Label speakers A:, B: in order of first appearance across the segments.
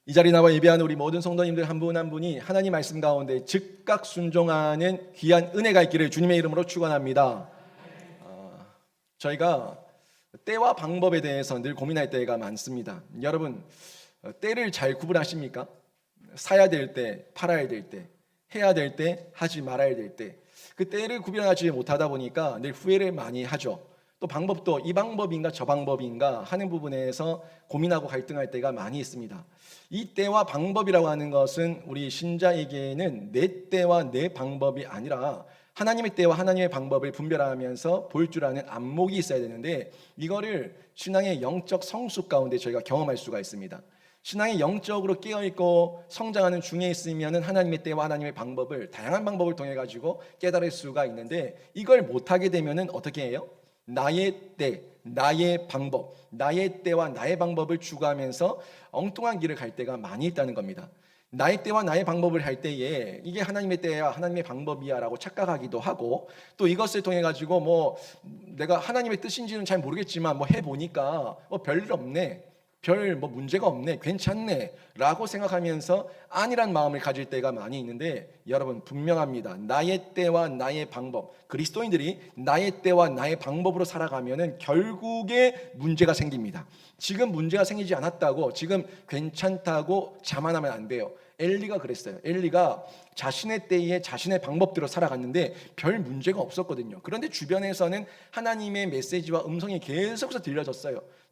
A: 이 자리 나와 예배하는 우리 모든 성도님들 한 분 한 분이 하나님 말씀 가운데 즉각 순종하는 귀한 은혜가 있기를 주님의 이름으로 축원합니다. 저희가 때와 방법에 대해서 늘 고민할 때가 많습니다. 여러분, 때를 잘 구분하십니까? 사야 될 때, 팔아야 될 때, 해야 될 때, 하지 말아야 될 때, 그 때를 구별하지 못하다 보니까 늘 후회를 많이 하죠. 또 방법도 이 방법인가 저 방법인가 하는 부분에서 고민하고 갈등할 때가 많이 있습니다. 이 때와 방법이라고 하는 것은 우리 신자에게는 내 때와 내 방법이 아니라 하나님의 때와 하나님의 방법을 분별하면서 볼 줄 아는 안목이 있어야 되는데, 이거를 신앙의 영적 성숙 가운데 저희가 경험할 수가 있습니다. 신앙이 영적으로 깨어있고 성장하는 중에 있으면 하나님의 때와 하나님의 방법을 다양한 방법을 통해 가지고 깨달을 수가 있는데, 이걸 못하게 되면 어떻게 해요? 나의 때, 나의 방법, 나의 때와 나의 방법을 추구하면서 엉뚱한 길을 갈 때가 많이 있다는 겁니다. 나의 때와 나의 방법을 할 때에 이게 하나님의 때야 하나님의 방법이야 라고 착각하기도 하고, 또 이것을 통해 가지고 뭐 내가 하나님의 뜻인지는 잘 모르겠지만 뭐 해보니까 뭐 별일 없네, 별 뭐 문제가 없네, 괜찮네 라고 생각하면서 아니란 마음을 가질 때가 많이 있는데, 여러분 분명합니다. 나의 때와 나의 방법, 그리스도인들이 나의 때와 나의 방법으로 살아가면은 결국에 문제가 생깁니다. 지금 문제가 생기지 않았다고 지금 괜찮다고 자만하면 안 돼요. 엘리가 그랬어요. 엘리가 자신의 때에 자신의 방법대로 살아갔는데 별 문제가 없었거든요. 그런데 주변에서는 하나님의 메시지와 음성이 계속해서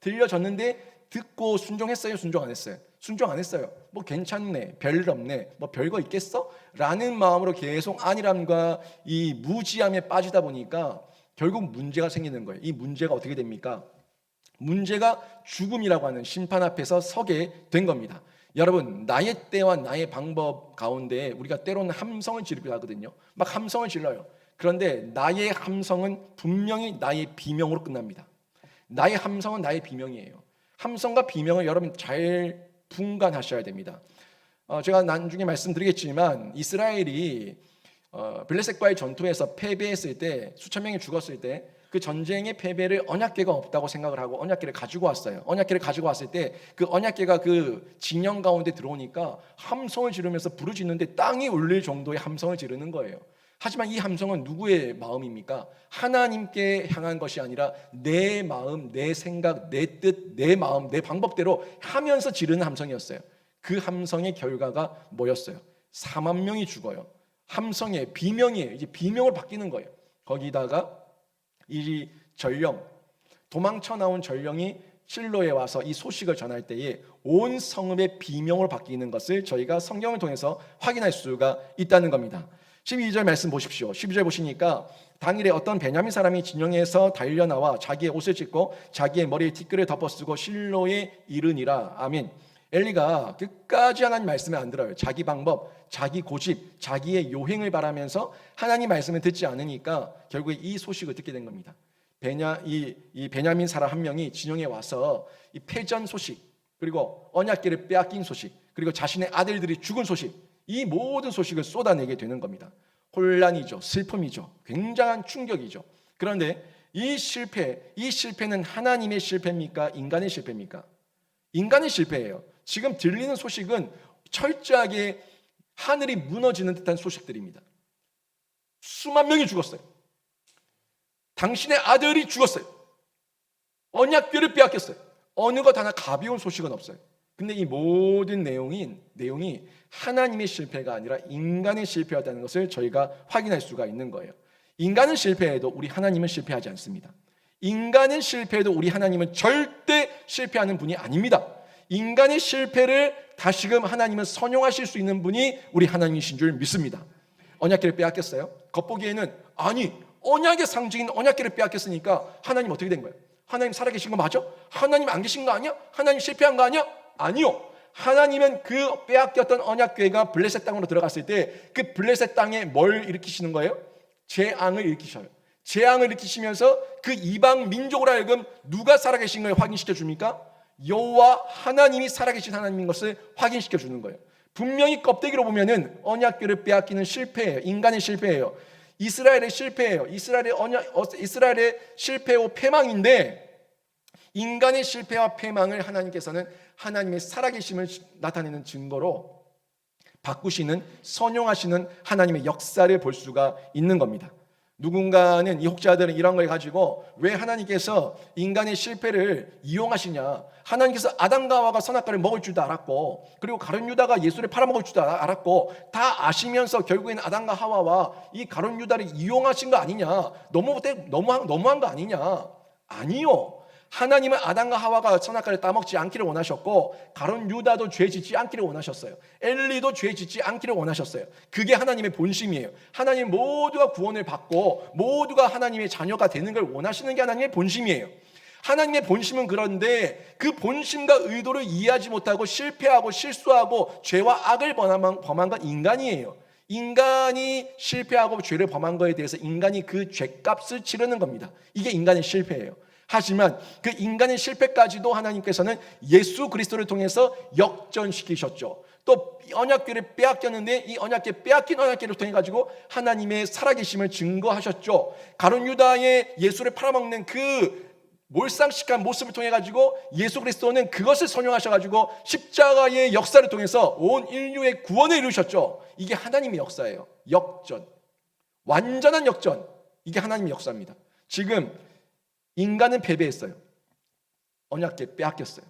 A: 들려졌는데 듣고 순종했어요? 순종 안 했어요? 순종 안 했어요. 뭐 괜찮네, 별일 없네, 뭐 별거 있겠어? 라는 마음으로 계속 안일함과 이 무지함에 빠지다 보니까 결국 문제가 생기는 거예요. 이 문제가 어떻게 됩니까? 문제가 죽음이라고 하는 심판 앞에서 서게 된 겁니다. 여러분, 나의 때와 나의 방법 가운데 우리가 때로는 함성을 지르기도 하거든요. 막 함성을 질러요. 그런데 나의 함성은 분명히 나의 비명으로 끝납니다. 나의 함성은 나의 비명이에요. 함성과 비명을 여러분 잘 분간하셔야 됩니다. 제가 나중에 말씀드리겠지만 이스라엘이 블레셋과의 전투에서 패배했을 때, 수천 명이 죽었을 때 그 전쟁의 패배를 언약궤가 없다고 생각을 하고 언약궤를 가지고 왔어요. 언약궤를 가지고 왔을 때 그 언약궤가 그 진영 가운데 들어오니까 함성을 지르면서 부르짖는데 땅이 울릴 정도의 함성을 지르는 거예요. 하지만 이 함성은 누구의 마음입니까? 하나님께 향한 것이 아니라 내 마음, 내 생각, 내 뜻, 내 마음, 내 방법대로 하면서 지르는 함성이었어요. 그 함성의 결과가 뭐였어요? 4만 명이 죽어요. 함성의 비명이에요. 이제 비명으로 바뀌는 거예요. 거기다가 이 전령, 도망쳐 나온 전령이 실로에 와서 이 소식을 전할 때에 온 성읍의 비명으로 바뀌는 것을 저희가 성경을 통해서 확인할 수가 있다는 겁니다. 12절 말씀 보십시오. 12절 보시니까 당일에 어떤 베냐민 사람이 진영에서 달려나와 자기의 옷을 찢고 자기의 머리에 티끌을 덮어쓰고 실로에 이르니라. 아멘. 엘리가 끝까지 하나님 말씀을 안 들어요. 자기 방법, 자기 고집, 자기의 요행을 바라면서 하나님 말씀을 듣지 않으니까 결국에 이 소식을 듣게 된 겁니다. 이 베냐민 사람 한 명이 진영에 와서 이 패전 소식, 그리고 언약궤를 빼앗긴 소식, 그리고 자신의 아들들이 죽은 소식, 이 모든 소식을 쏟아내게 되는 겁니다. 혼란이죠, 슬픔이죠, 굉장한 충격이죠. 그런데 이 실패는 하나님의 실패입니까? 인간의 실패입니까? 인간의 실패예요. 지금 들리는 소식은 철저하게 하늘이 무너지는 듯한 소식들입니다. 수만 명이 죽었어요. 당신의 아들이 죽었어요. 언약궤를 빼앗겼어요. 어느 것 하나 가벼운 소식은 없어요. 근데 이 모든 내용이 하나님의 실패가 아니라 인간의 실패였다는 것을 저희가 확인할 수가 있는 거예요. 인간은 실패해도 우리 하나님은 실패하지 않습니다. 인간은 실패해도 우리 하나님은 절대 실패하는 분이 아닙니다. 인간의 실패를 다시금 하나님은 선용하실 수 있는 분이 우리 하나님이신 줄 믿습니다. 언약궤를 빼앗겼어요. 겉보기에는 아니, 언약의 상징인 언약궤를 빼앗겼으니까 하나님 어떻게 된 거예요? 하나님 살아계신 거 맞아? 하나님 안 계신 거 아니야? 하나님 실패한 거 아니야? 아니요. 하나님은 그 빼앗겼던 언약궤가 블레셋 땅으로 들어갔을 때 그 블레셋 땅에 뭘 일으키시는 거예요? 재앙을 일으키셔요. 재앙을 일으키시면서 그 이방 민족으로 하여금 누가 살아계신 걸 확인시켜 줍니까? 여호와 하나님이 살아계신 하나님인 것을 확인시켜 주는 거예요. 분명히 껍데기로 보면은 언약궤를 빼앗기는 실패예요. 인간의 실패예요. 이스라엘의 실패예요. 이스라엘의 실패고 패망인데 인간의 실패와 패망을 하나님께서는 하나님의 살아계심을 나타내는 증거로 바꾸시는, 선용하시는 하나님의 역사를 볼 수가 있는 겁니다. 누군가는, 이 혹자들은 이런 걸 가지고 왜 하나님께서 인간의 실패를 이용하시냐, 하나님께서 아담과 하와가 선악과를 먹을 줄도 알았고, 그리고 가룟 유다가 예수를 팔아먹을 줄도 알았고, 다 아시면서 결국에는 아담과 하와와 이 가룟 유다를 이용하신 거 아니냐, 너무한 거 아니냐. 아니요, 하나님은 아담과 하와가 선악과를 따먹지 않기를 원하셨고, 가룟 유다도 죄 짓지 않기를 원하셨어요. 엘리도 죄 짓지 않기를 원하셨어요. 그게 하나님의 본심이에요. 하나님 모두가 구원을 받고 모두가 하나님의 자녀가 되는 걸 원하시는 게 하나님의 본심이에요. 하나님의 본심은 그런데 그 본심과 의도를 이해하지 못하고 실패하고 실수하고 죄와 악을 범한 건 인간이에요. 인간이 실패하고 죄를 범한 거에 대해서 인간이 그 죄값을 치르는 겁니다. 이게 인간의 실패예요. 하지만 그 인간의 실패까지도 하나님께서는 예수 그리스도를 통해서 역전시키셨죠. 또 언약궤를 빼앗겼는데 이 빼앗긴 언약궤를 통해 가지고 하나님의 살아계심을 증거하셨죠. 가룟 유다의 예수를 팔아먹는 그 몰상식한 모습을 통해 가지고 예수 그리스도는 그것을 선용하셔 가지고 십자가의 역사를 통해서 온 인류의 구원을 이루셨죠. 이게 하나님의 역사예요. 역전, 완전한 역전. 이게 하나님의 역사입니다. 지금 인간은 패배했어요. 언약궤 빼앗겼어요.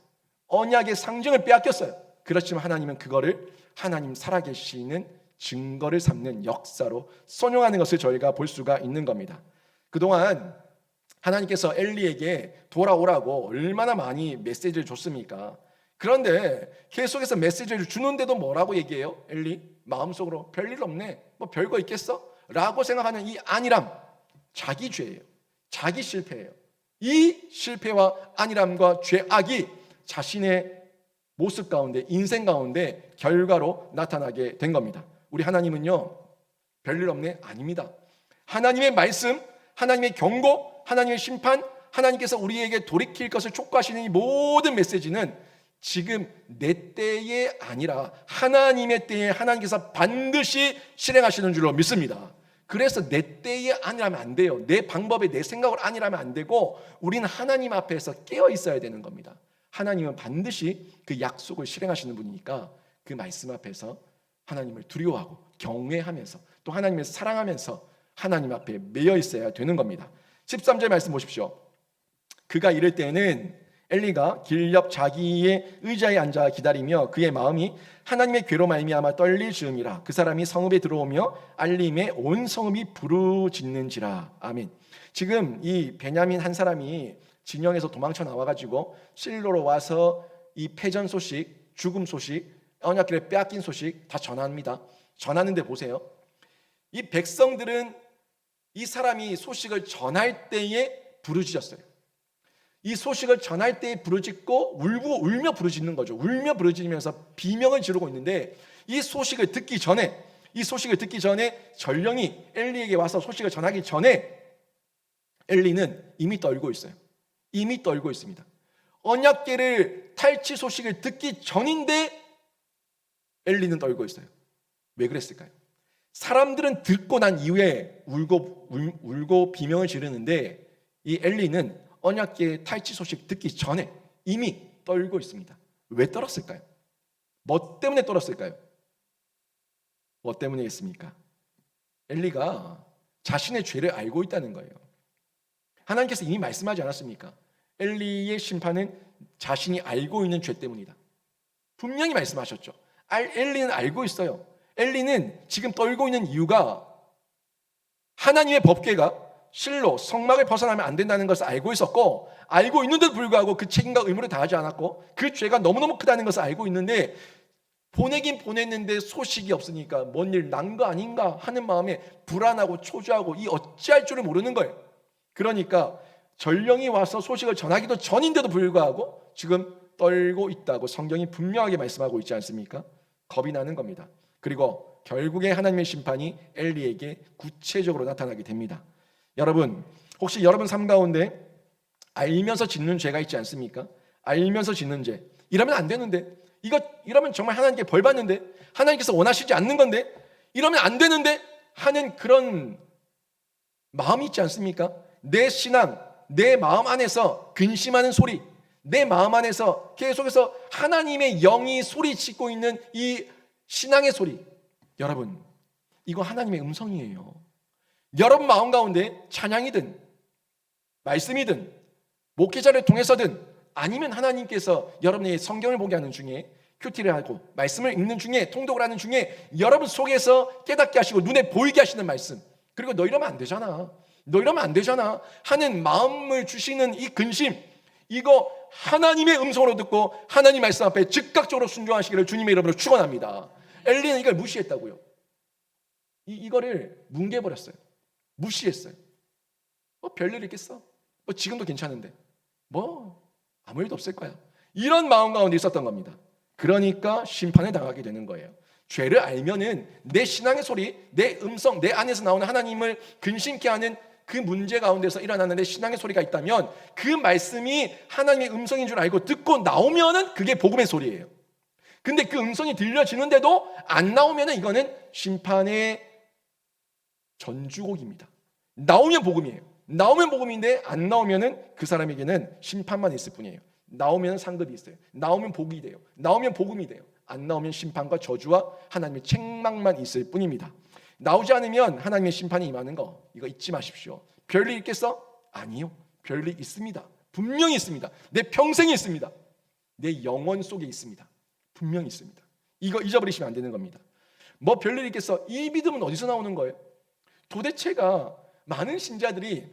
A: 언약의 상징을 빼앗겼어요. 그렇지만 하나님은 그거를 하나님 살아계시는 증거를 삼는 역사로 선용하는 것을 저희가 볼 수가 있는 겁니다. 그동안 하나님께서 엘리에게 돌아오라고 얼마나 많이 메시지를 줬습니까? 그런데 계속해서 메시지를 주는데도 뭐라고 얘기해요? 엘리 마음속으로 별일 없네, 뭐 별거 있겠어? 라고 생각하는 이 안일함, 자기 죄예요. 자기 실패예요. 이 실패와 안일함과 죄악이 자신의 모습 가운데, 인생 가운데 결과로 나타나게 된 겁니다. 우리 하나님은요, 별일 없네? 아닙니다. 하나님의 말씀, 하나님의 경고, 하나님의 심판, 하나님께서 우리에게 돌이킬 것을 촉구하시는 이 모든 메시지는 지금 내 때에 아니라 하나님의 때에 하나님께서 반드시 실행하시는 줄로 믿습니다. 그래서 내 때에 아니라면 안 돼요. 내 방법에 내 생각을 아니라면 안 되고 우리는 하나님 앞에서 깨어 있어야 되는 겁니다. 하나님은 반드시 그 약속을 실행하시는 분이니까 그 말씀 앞에서 하나님을 두려워하고 경외하면서 또 하나님을 사랑하면서 하나님 앞에 매여 있어야 되는 겁니다. 13절 말씀 보십시오. 그가 이럴 때는 엘리가 길 옆 자기의 의자에 앉아 기다리며 그의 마음이 하나님의 괴로 말미암아 떨릴 즈음이라. 그 사람이 성읍에 들어오며 알림에 온 성읍이 부르짖는지라. 아멘. 지금 이 베냐민 한 사람이 진영에서 도망쳐 나와가지고 실로로 와서 이 패전 소식, 죽음 소식, 언약궤를 빼앗긴 소식 다 전합니다. 전하는데 보세요. 이 백성들은 이 사람이 소식을 전할 때에 부르짖었어요. 이 소식을 전할 때에 부르짖고 울며 부르짖는 거죠. 울며 부르짖으면서 비명을 지르고 있는데 이 소식을 듣기 전에 전령이 엘리에게 와서 소식을 전하기 전에 엘리는 이미 떨고 있어요. 이미 떨고 있습니다. 언약궤를 탈취 소식을 듣기 전인데 엘리는 떨고 있어요. 왜 그랬을까요? 사람들은 듣고 난 이후에 울고 비명을 지르는데 이 엘리는 언약궤 탈취 소식 듣기 전에 이미 떨고 있습니다. 왜 떨었을까요? 뭐 때문에 떨었을까요? 뭐 때문이겠습니까? 엘리가 자신의 죄를 알고 있다는 거예요. 하나님께서 이미 말씀하지 않았습니까? 엘리의 심판은 자신이 알고 있는 죄 때문이다. 분명히 말씀하셨죠. 엘리는 알고 있어요. 엘리는 지금 떨고 있는 이유가 하나님의 법궤가 실로 성막을 벗어나면 안 된다는 것을 알고 있었고, 알고 있는데도 불구하고 그 책임과 의무를 다하지 않았고 그 죄가 너무너무 크다는 것을 알고 있는데 보내긴 보냈는데 소식이 없으니까 뭔 일 난 거 아닌가 하는 마음에 불안하고 초조하고 이 어찌할 줄을 모르는 거예요. 그러니까 전령이 와서 소식을 전하기도 전인데도 불구하고 지금 떨고 있다고 성경이 분명하게 말씀하고 있지 않습니까? 겁이 나는 겁니다. 그리고 결국에 하나님의 심판이 엘리에게 구체적으로 나타나게 됩니다. 여러분, 혹시 여러분 삶 가운데 알면서 짓는 죄가 있지 않습니까? 알면서 짓는 죄. 이러면 안 되는데, 이러면 정말 하나님께 벌 받는데, 하나님께서 원하시지 않는 건데, 이러면 안 되는데 하는 그런 마음이 있지 않습니까? 내 신앙, 내 마음 안에서 근심하는 소리, 내 마음 안에서 계속해서 하나님의 영이 소리치고 있는 이 신앙의 소리, 여러분, 이거 하나님의 음성이에요. 여러분 마음 가운데 찬양이든 말씀이든 목회자를 통해서든 아니면 하나님께서 여러분의 성경을 보게 하는 중에, 큐티를 하고 말씀을 읽는 중에, 통독을 하는 중에 여러분 속에서 깨닫게 하시고 눈에 보이게 하시는 말씀, 그리고 너 이러면 안 되잖아, 너 이러면 안 되잖아 하는 마음을 주시는 이 근심, 이거 하나님의 음성으로 듣고 하나님 말씀 앞에 즉각적으로 순종하시기를 주님의 이름으로 축원합니다. 엘리는 이걸 무시했다고요. 이거를 뭉개버렸어요. 무시했어요. 별일 있겠어? 지금도 괜찮은데 아무 일도 없을 거야, 이런 마음 가운데 있었던 겁니다. 그러니까 심판을 당하게 되는 거예요. 죄를 알면은 내 신앙의 소리, 내 음성, 내 안에서 나오는 하나님을 근심케 하는 그 문제 가운데서 일어나는 내 신앙의 소리가 있다면, 그 말씀이 하나님의 음성인 줄 알고 듣고 나오면은 그게 복음의 소리예요. 근데 그 음성이 들려지는데도 안 나오면은 이거는 심판의 전주곡입니다. 나오면 복음이에요. 나오면 복음인데 안 나오면은 그 사람에게는 심판만 있을 뿐이에요. 나오면 상급이 있어요. 나오면 복이 돼요. 나오면 복음이 돼요. 안 나오면 심판과 저주와 하나님의 책망만 있을 뿐입니다. 나오지 않으면 하나님의 심판이 임하는 거, 이거 잊지 마십시오. 별일 있겠어? 아니요, 별일 있습니다. 분명히 있습니다. 내 평생에 있습니다. 내 영혼 속에 있습니다. 분명히 있습니다. 이거 잊어버리시면 안 되는 겁니다. 별일 있겠어? 이 믿음은 어디서 나오는 거예요? 도대체가 많은 신자들이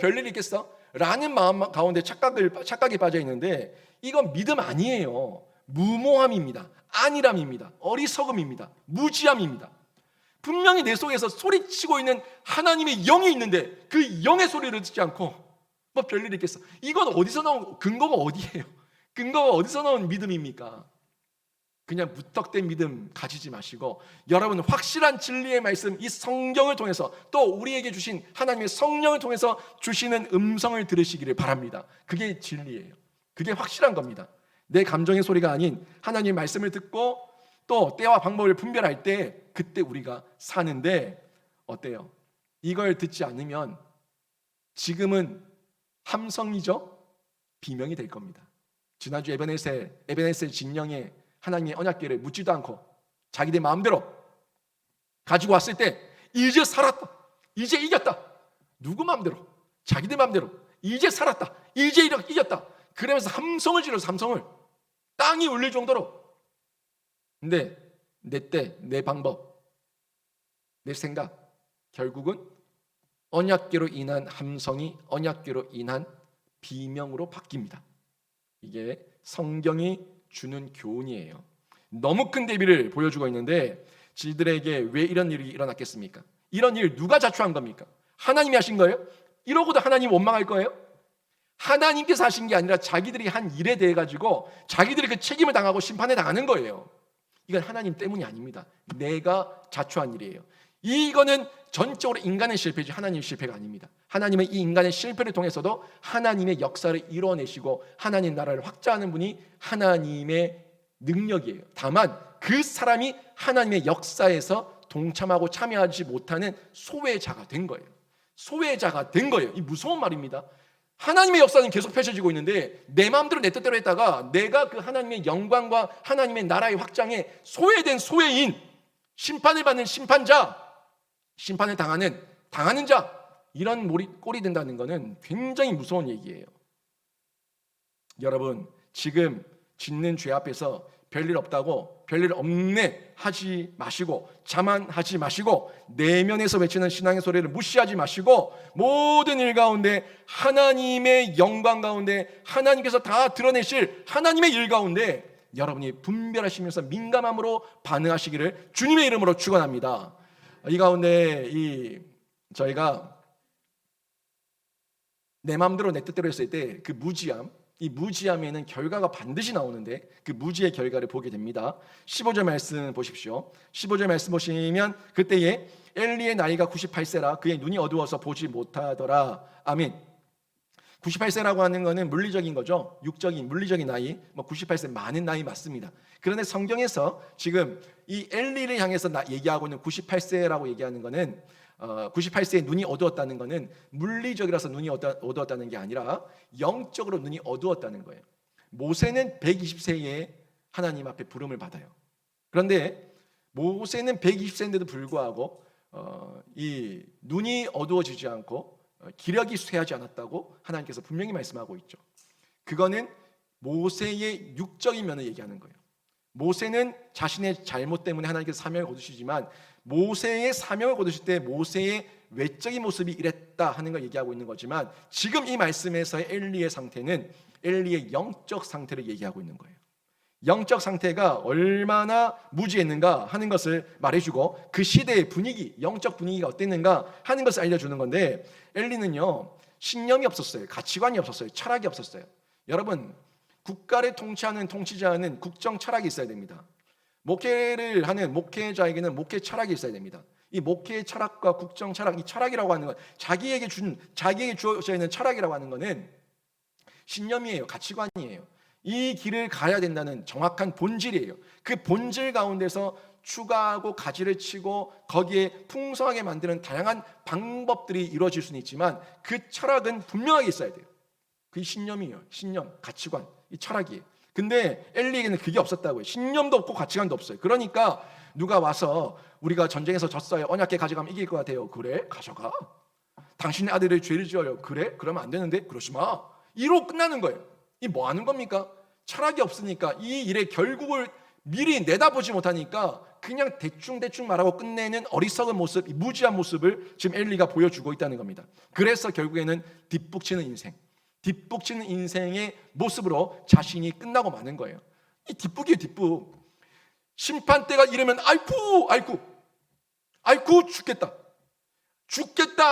A: 별일 있겠어? 라는 마음 가운데 착각에 빠져 있는데, 이건 믿음 아니에요. 무모함입니다. 안일함입니다. 어리석음입니다. 무지함입니다. 분명히 내 속에서 소리치고 있는 하나님의 영이 있는데 그 영의 소리를 듣지 않고 별일 있겠어? 이건 어디서 나온, 근거가 어디예요? 근거가 어디서 나온 믿음입니까? 그냥 무턱대는 믿음 가지지 마시고, 여러분 확실한 진리의 말씀, 이 성경을 통해서 또 우리에게 주신 하나님의 성령을 통해서 주시는 음성을 들으시기를 바랍니다. 그게 진리예요. 그게 확실한 겁니다. 내 감정의 소리가 아닌 하나님의 말씀을 듣고 또 때와 방법을 분별할 때, 그때 우리가 사는데, 어때요? 이걸 듣지 않으면 지금은 함성이죠? 비명이 될 겁니다. 지난주 에베네셀 진영에 하나님의 언약궤를 묻지도 않고 자기들 마음대로 가지고 왔을 때, 이제 살았다, 이제 이겼다, 누구 마음대로? 자기들 마음대로 이제 살았다, 이제 이겼다, 그러면서 함성을 질러서 함성을 땅이 울릴 정도로. 근데 내 때, 내 방법, 내 생각, 결국은 언약궤로 인한 함성이 언약궤로 인한 비명으로 바뀝니다. 이게 성경이 주는 교훈이에요. 너무 큰 대비를 보여주고 있는데, 지들에게 왜 이런 일이 일어났겠습니까? 이런 일 누가 자초한 겁니까? 하나님이 하신 거예요? 이러고도 하나님 원망할 거예요? 하나님께서 하신 게 아니라 자기들이 한 일에 대해 가지고 자기들이 그 책임을 당하고 심판에 당하는 거예요. 이건 하나님 때문이 아닙니다. 내가 자초한 일이에요. 이거는 전적으로 인간의 실패지 하나님의 실패가 아닙니다. 하나님은 이 인간의 실패를 통해서도 하나님의 역사를 이뤄내시고 하나님 나라를 확장하는 분이 하나님의 능력이에요. 다만 그 사람이 하나님의 역사에서 동참하고 참여하지 못하는 소외자가 된 거예요. 소외자가 된 거예요. 이 무서운 말입니다. 하나님의 역사는 계속 펼쳐지고 있는데 내 마음대로 내 뜻대로 했다가 내가 그 하나님의 영광과 하나님의 나라의 확장에 소외된 소외인, 심판을 받는 심판자, 심판을 당하는 자, 이런 꼴이 된다는 것은 굉장히 무서운 얘기예요. 여러분, 지금 짓는 죄 앞에서 별일 없다고 별일 없네 하지 마시고, 자만하지 마시고, 내면에서 외치는 신앙의 소리를 무시하지 마시고, 모든 일 가운데 하나님의 영광 가운데 하나님께서 다 드러내실 하나님의 일 가운데 여러분이 분별하시면서 민감함으로 반응하시기를 주님의 이름으로 축원합니다. 이 가운데 저희가 내 마음대로 내 뜻대로 했을 때 그 무지함, 이 무지함에는 결과가 반드시 나오는데 그 무지의 결과를 보게 됩니다. 15절 말씀 보십시오. 15절 말씀 보시면, 그때에 엘리의 나이가 98세라 그의 눈이 어두워서 보지 못하더라. 아멘. 98세라고 하는 것은 물리적인 거죠. 육적인 물리적인 나이, 98세 많은 나이 맞습니다. 그런데 성경에서 지금 이 엘리를 향해서 얘기하고 있는 98세라고 얘기하는 것은 98세에 눈이 어두웠다는 것은 물리적이라서 눈이 어두웠다는 게 아니라 영적으로 눈이 어두웠다는 거예요. 모세는 120세에 하나님 앞에 부름을 받아요. 그런데 모세는 120세인데도 불구하고 이 눈이 어두워지지 않고 기력이 쇠하지 않았다고 하나님께서 분명히 말씀하고 있죠. 그거는 모세의 육적인 면을 얘기하는 거예요. 모세는 자신의 잘못 때문에 하나님께서 사명을 거두시지만 모세의 사명을 거두실 때 모세의 외적인 모습이 이랬다 하는 걸 얘기하고 있는 거지만 지금 이 말씀에서의 엘리의 상태는 엘리의 영적 상태를 얘기하고 있는 거예요. 영적 상태가 얼마나 무지했는가 하는 것을 말해주고 그 시대의 분위기, 영적 분위기가 어땠는가 하는 것을 알려주는 건데 엘리는요 신념이 없었어요. 가치관이 없었어요. 철학이 없었어요. 여러분 국가를 통치하는 통치자는 국정 철학이 있어야 됩니다. 목회를 하는 목회자에게는 목회 철학이 있어야 됩니다. 이 목회 철학과 국정 철학, 이 철학이라고 하는 건 자기에게 주어져 있는 철학이라고 하는 것은 신념이에요. 가치관이에요. 이 길을 가야 된다는 정확한 본질이에요. 그 본질 가운데서 추가하고 가지를 치고 거기에 풍성하게 만드는 다양한 방법들이 이루어질 수는 있지만 그 철학은 분명하게 있어야 돼요. 그게 신념이에요. 신념, 가치관, 이 철학이에요. 근데 엘리에게는 그게 없었다고요. 신념도 없고 가치관도 없어요. 그러니까 누가 와서 우리가 전쟁에서 졌어요. 언약궤 가져가면 이길 것 같아요. 그래? 가져가. 당신의 아들을 죄를 지어요. 그래? 그러면 안 되는데? 그러지 마. 이로 끝나는 거예요. 이 뭐 하는 겁니까? 철학이 없으니까 이 일의 결국을 미리 내다보지 못하니까 그냥 대충 말하고 끝내는 어리석은 모습, 무지한 모습을 지금 엘리가 보여주고 있다는 겁니다. 그래서 결국에는 뒷북치는 인생의 모습으로 자신이 끝나고 마는 거예요. 이 뒷북이에요, 뒷북. 심판대가 이르면 아이쿠 죽겠다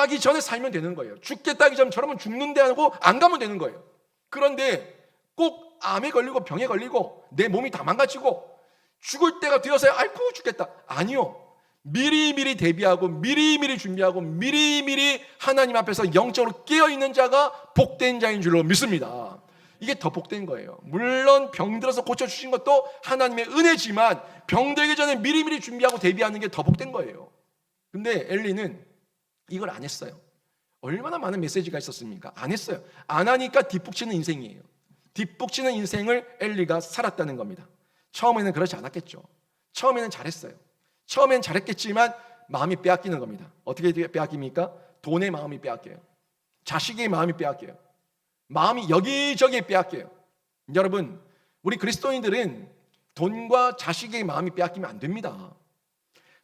A: 하기 전에 살면 되는 거예요. 죽겠다 하기 전에 저러면 죽는데 하고 안 가면 되는 거예요. 그런데 꼭 암에 걸리고 병에 걸리고 내 몸이 다 망가지고 죽을 때가 되어서야 아이고 죽겠다. 아니요. 미리미리 대비하고 미리미리 준비하고 미리미리 하나님 앞에서 영적으로 깨어있는 자가 복된 자인 줄로 믿습니다. 이게 더 복된 거예요. 물론 병들어서 고쳐주신 것도 하나님의 은혜지만 병들기 전에 미리미리 준비하고 대비하는 게 더 복된 거예요. 근데 엘리는 이걸 안 했어요. 얼마나 많은 메시지가 있었습니까? 안 했어요. 안 하니까 뒷북치는 인생이에요. 뒷북치는 인생을 엘리가 살았다는 겁니다. 처음에는 그렇지 않았겠죠. 처음에는 잘했어요. 처음엔 잘했겠지만 마음이 빼앗기는 겁니다. 어떻게 빼앗깁니까? 돈의 마음이 빼앗겨요. 자식의 마음이 빼앗겨요. 마음이 여기저기에 빼앗겨요. 여러분, 우리 그리스도인들은 돈과 자식의 마음이 빼앗기면 안 됩니다.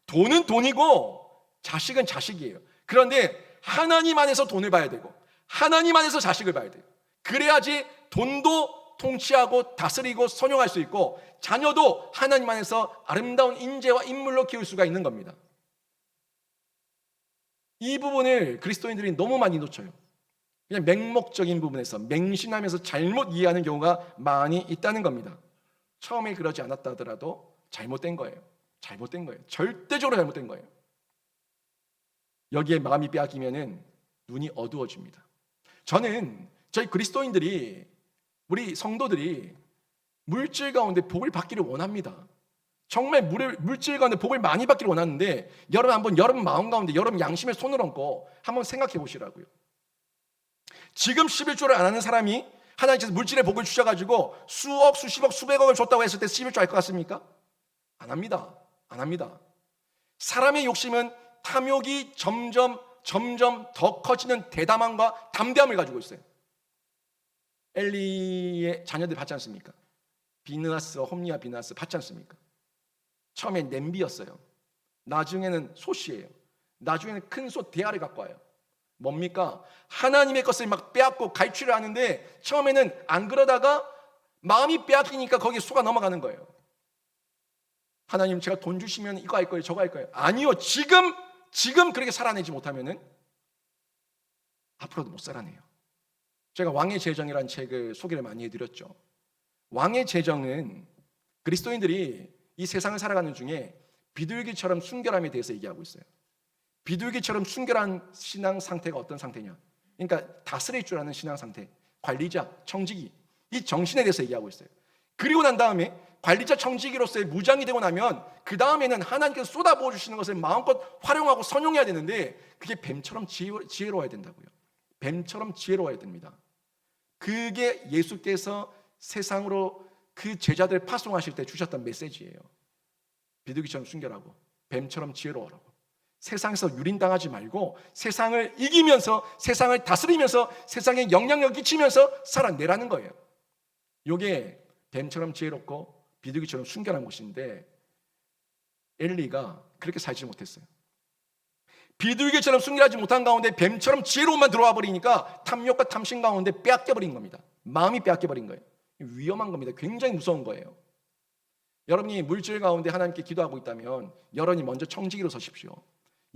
A: 돈은 돈이고 자식은 자식이에요. 그런데 하나님 안에서 돈을 봐야 되고 하나님 안에서 자식을 봐야 돼요. 그래야지 돈도 통치하고 다스리고 선용할 수 있고 자녀도 하나님 안에서 아름다운 인재와 인물로 키울 수가 있는 겁니다. 이 부분을 그리스도인들이 너무 많이 놓쳐요. 그냥 맹목적인 부분에서 맹신하면서 잘못 이해하는 경우가 많이 있다는 겁니다. 처음에 그러지 않았다 하더라도 잘못된 거예요. 절대적으로 잘못된 거예요. 여기에 마음이 빼앗기면은 눈이 어두워집니다. 저는 저희 그리스도인들이 우리 성도들이 물질 가운데 복을 받기를 원합니다. 정말 물질 가운데 복을 많이 받기를 원하는데 여러분 마음 가운데 여러분 양심에 손을 얹고 한번 생각해 보시라고요. 지금 11조를 안 하는 사람이 하나님께서 물질의 복을 주셔가지고 수억, 수십억, 수백억을 줬다고 했을 때 11조 할 것 같습니까? 안 합니다. 사람의 욕심은 탐욕이 점점 더 커지는 대담함과 담대함을 가지고 있어요. 엘리의 자녀들 받지 않습니까? 비느하스와 홈리와 비느하스 받지 않습니까? 처음엔 냄비였어요. 나중에는 솥이에요. 나중에는 큰 솥 대야를 갖고 와요. 뭡니까? 하나님의 것을 막 빼앗고 갈취를 하는데 처음에는 안 그러다가 마음이 빼앗기니까 거기에 속아 넘어가는 거예요. 하나님 제가 돈 주시면 이거 할 거예요, 저거 할 거예요. 아니요. 지금 그렇게 살아내지 못하면은 앞으로도 못 살아내요. 제가 왕의 재정이라는 책을 소개를 많이 해드렸죠. 왕의 재정은 그리스도인들이 이 세상을 살아가는 중에 비둘기처럼 순결함에 대해서 얘기하고 있어요. 비둘기처럼 순결한 신앙 상태가 어떤 상태냐? 그러니까 다스릴 줄 아는 신앙 상태, 관리자, 청지기, 이 정신에 대해서 얘기하고 있어요. 그리고 난 다음에 관리자 청지기로서의 무장이 되고 나면 그 다음에는 하나님께서 쏟아부어 주시는 것을 마음껏 활용하고 선용해야 되는데 그게 뱀처럼 지혜로워야 된다고요. 뱀처럼 지혜로워야 됩니다. 그게 예수께서 세상으로 그 제자들 파송하실 때 주셨던 메시지예요. 비둘기처럼 순결하고 뱀처럼 지혜로워라고. 세상에서 유린당하지 말고 세상을 이기면서 세상을 다스리면서 세상에 영향력 끼치면서 살아내라는 거예요. 이게 뱀처럼 지혜롭고 비둘기처럼 순결한 것인데 엘리가 그렇게 살지 못했어요. 비둘기처럼 순결하지 못한 가운데 뱀처럼 지혜로움만 들어와 버리니까 탐욕과 탐심 가운데 빼앗겨버린 겁니다. 마음이 빼앗겨버린 거예요. 위험한 겁니다. 굉장히 무서운 거예요. 여러분이 물질 가운데 하나님께 기도하고 있다면 여러분이 먼저 청지기로 서십시오.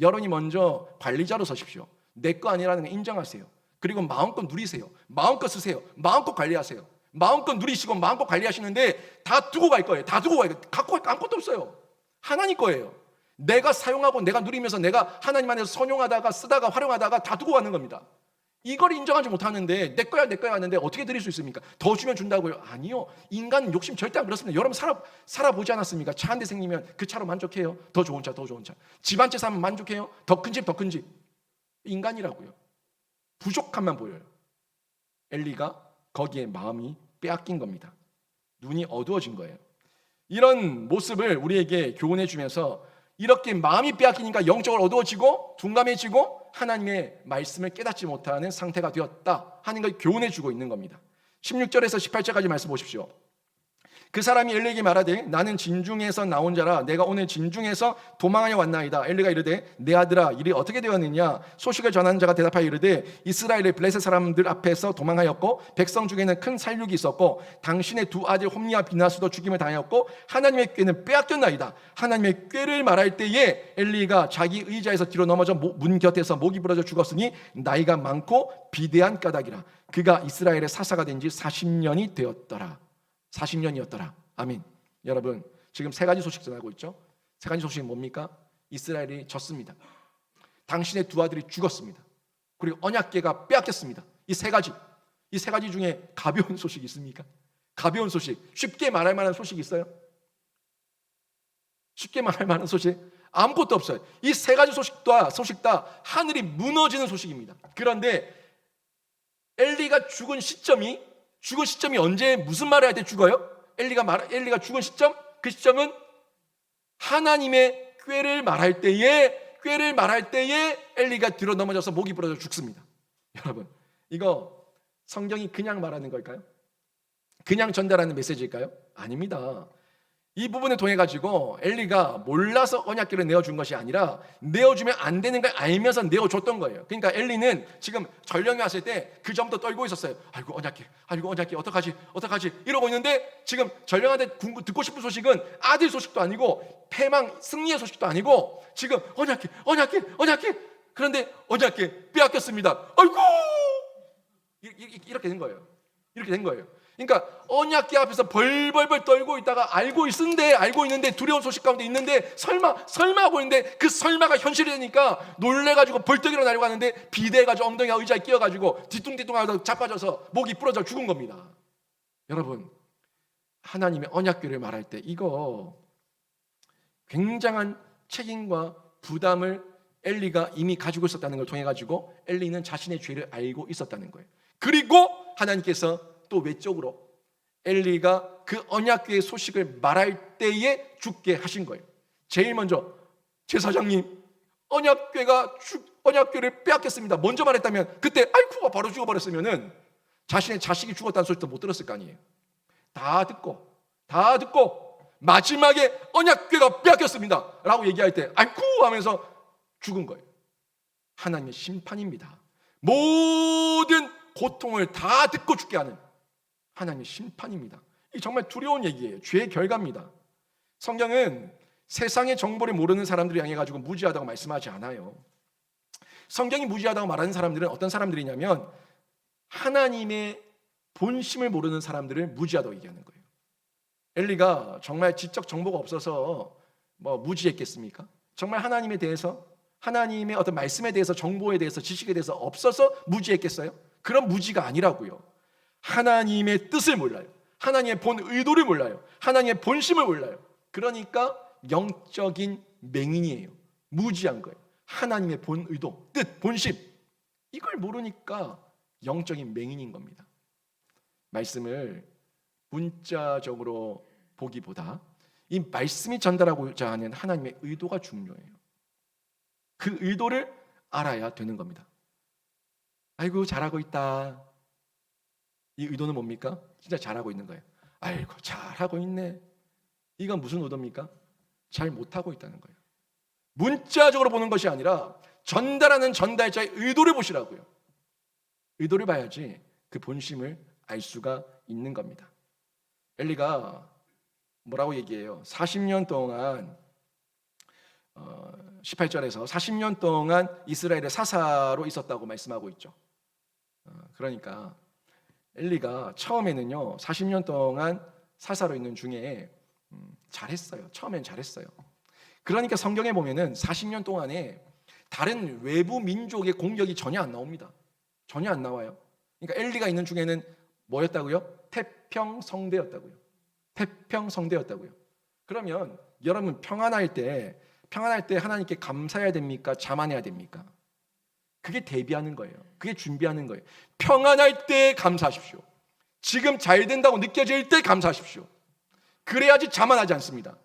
A: 여러분이 먼저 관리자로 서십시오. 내 거 아니라는 걸 인정하세요. 그리고 마음껏 누리세요. 마음껏 쓰세요. 마음껏 관리하세요. 마음껏 누리시고 마음껏 관리하시는데 다 두고 갈 거예요. 다 두고 가요. 갖고 갈 거 아무것도 없어요. 하나님 거예요. 내가 사용하고 내가 누리면서 내가 하나님 안에서 선용하다가 쓰다가 활용하다가 다 두고 가는 겁니다. 이걸 인정하지 못하는데 내 거야 하는데 어떻게 드릴 수 있습니까? 더 주면 준다고요? 아니요. 인간 욕심 절대 안 그렇습니다. 여러분 살아보지 않았습니까? 차 한 대 생기면 그 차로 만족해요? 더 좋은 차, 더 좋은 차. 집 한 채 사면 만족해요? 더 큰 집, 더 큰 집. 인간이라고요. 부족함만 보여요. 엘리가 거기에 마음이 빼앗긴 겁니다. 눈이 어두워진 거예요. 이런 모습을 우리에게 교훈해 주면서 이렇게 마음이 빼앗기니까 영적으로 어두워지고 둔감해지고 하나님의 말씀을 깨닫지 못하는 상태가 되었다 하는 걸 교훈해 주고 있는 겁니다. 16절에서 18절까지 말씀 보십시오. 그 사람이 엘리에게 말하되 나는 진중에서 나온 자라 내가 오늘 진중에서 도망하여 왔나이다. 엘리가 이르되 내 아들아 일이 어떻게 되었느냐. 소식을 전하는 자가 대답하여 이르되 이스라엘의 블레셋 사람들 앞에서 도망하였고 백성 중에는 큰 살육이 있었고 당신의 두 아들 홈리와 비나스도 죽임을 당하였고 하나님의 꾀는 빼앗겼나이다. 하나님의 꾀를 말할 때에 엘리가 자기 의자에서 뒤로 넘어져 문 곁에서 목이 부러져 죽었으니 나이가 많고 비대한 까닭이라. 그가 이스라엘의 사사가 된 지 40년이 되었더라. 40년이었더라. 아멘. 여러분 지금 세 가지 소식 전하고 있죠. 세 가지 소식이 뭡니까? 이스라엘이 졌습니다. 당신의 두 아들이 죽었습니다. 그리고 언약궤가 빼앗겼습니다. 이 세 가지 중에 가벼운 소식이 있습니까? 가벼운 소식, 쉽게 말할 만한 소식이 있어요? 쉽게 말할 만한 소식 아무것도 없어요. 이 세 가지 소식 다 하늘이 무너지는 소식입니다. 그런데 엘리가 죽은 시점이 언제 무슨 말을 할 때 죽어요? 엘리가 죽은 시점, 그 시점은 하나님의 꾀를 말할 때에 엘리가 뒤로 넘어져서 목이 부러져 죽습니다. 여러분, 이거 성경이 그냥 말하는 걸까요? 그냥 전달하는 메시지일까요? 아닙니다. 이 부분을 통해 가지고 엘리가 몰라서 언약궤를 내어준 것이 아니라 내어주면 안 되는 걸 알면서 내어줬던 거예요. 그러니까 엘리는 지금 전령이 왔을 때 그 전부터 떨고 있었어요. 아이고 언약궤 어떡하지 이러고 있는데 지금 전령한테 듣고 싶은 소식은 아들 소식도 아니고 패망 승리의 소식도 아니고 지금 언약궤 그런데 언약궤 빼앗겼습니다. 아이고 이렇게 된 거예요. 그러니까 언약궤 앞에서 벌벌벌 떨고 있다가 알고 있는데 두려운 소식 가운데 있는데 설마 하고 있는데 그 설마가 현실이 되니까 놀래가지고 벌떡 일어나려고 하는데 비대해가지고 엉덩이가 의자에 끼어가지고 뒤뚱뒤뚱하다 자빠져서 목이 부러져 죽은 겁니다. 여러분 하나님의 언약궤를 말할 때 이거 굉장한 책임과 부담을 엘리가 이미 가지고 있었다는 걸 통해 가지고 엘리는 자신의 죄를 알고 있었다는 거예요. 그리고 하나님께서 또 외적으로 엘리가 그 언약궤의 소식을 말할 때에 죽게 하신 거예요. 제일 먼저 제사장님 언약궤를 빼앗겼습니다. 먼저 말했다면 그때 아이쿠가 바로 죽어버렸으면은 자신의 자식이 죽었다는 소리도 못 들었을 거 아니에요. 다 듣고 마지막에 언약궤가 빼앗겼습니다 라고 얘기할 때 아이쿠 하면서 죽은 거예요. 하나님의 심판입니다. 모든 고통을 다 듣고 죽게 하는 하나님의 심판입니다. 이 정말 두려운 얘기예요. 죄의 결과입니다. 성경은 세상의 정보를 모르는 사람들을 향해 가지고 무지하다고 말씀하지 않아요. 성경이 무지하다고 말하는 사람들은 어떤 사람들이냐면 하나님의 본심을 모르는 사람들을 무지하다고 얘기하는 거예요. 엘리가 정말 지적 정보가 없어서 무지했겠습니까? 정말 하나님에 대해서 하나님의 어떤 말씀에 대해서 정보에 대해서 지식에 대해서 없어서 무지했겠어요? 그런 무지가 아니라고요. 하나님의 뜻을 몰라요. 하나님의 본 의도를 몰라요. 하나님의 본심을 몰라요. 그러니까 영적인 맹인이에요. 무지한 거예요. 하나님의 본 의도, 뜻, 본심, 이걸 모르니까 영적인 맹인인 겁니다. 말씀을 문자적으로 보기보다 이 말씀이 전달하고자 하는 하나님의 의도가 중요해요. 그 의도를 알아야 되는 겁니다. 아이고 잘하고 있다. 이 의도는 뭡니까? 진짜 잘하고 있는 거예요. 아이고 잘하고 있네. 이건 무슨 의도입니까? 잘 못하고 있다는 거예요. 문자적으로 보는 것이 아니라 전달하는 전달자의 의도를 보시라고요. 의도를 봐야지 그 본심을 알 수가 있는 겁니다. 엘리가 뭐라고 얘기해요? 40년 동안 18절에서 40년 동안 이스라엘의 사사로 있었다고 말씀하고 있죠. 그러니까 엘리가 처음에는요 40년 동안 사사로 있는 중에 잘했어요. 처음엔 잘했어요. 그러니까 성경에 보면은 40년 동안에 다른 외부 민족의 공격이 전혀 안 나옵니다. 전혀 안 나와요. 그러니까 엘리가 있는 중에는 뭐였다고요? 태평성대였다고요. 태평성대였다고요. 그러면 여러분 평안할 때 하나님께 감사해야 됩니까? 자만해야 됩니까? 그게 대비하는 거예요. 그게 준비하는 거예요. 평안할 때 감사하십시오. 지금 잘 된다고 느껴질 때 감사하십시오. 그래야지 자만하지 않습니다.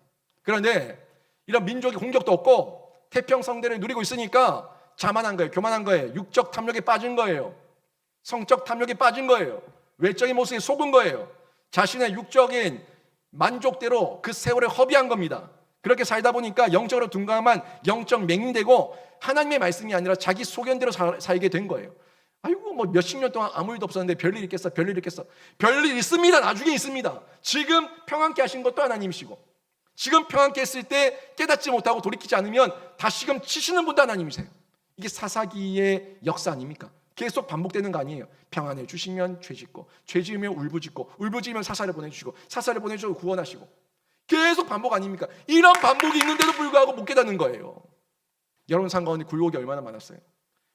A: 그런데 이런 민족의 공격도 없고 태평성대를 누리고 있으니까 자만한 거예요. 교만한 거예요. 육적 탐욕에 빠진 거예요. 성적 탐욕에 빠진 거예요. 외적인 모습에 속은 거예요. 자신의 육적인 만족대로 그 세월을 허비한 겁니다. 그렇게 살다 보니까 영적으로 둔감한 영적 맹인되고 하나님의 말씀이 아니라 자기 소견대로 살게 된 거예요. 아이고 뭐 몇십 년 동안 아무 일도 없었는데 별일 있겠어? 별일 있겠어? 별일 있습니다. 나중에 있습니다. 지금 평안케 하신 것도 하나님이시고 지금 평안케 했을 때 깨닫지 못하고 돌이키지 않으면 다시금 치시는 분도 하나님이세요. 이게 사사기의 역사 아닙니까? 계속 반복되는 거 아니에요. 평안해 주시면 죄 짓고 죄 지으면 울부짖고 울부짖으면 사사를 보내주시고 사사를 보내주시고 구원하시고 계속 반복 아닙니까? 이런 반복이 있는데도 불구하고 못 깨닫는 거예요. 여러분 삶 가운데 굴곡이 얼마나 많았어요.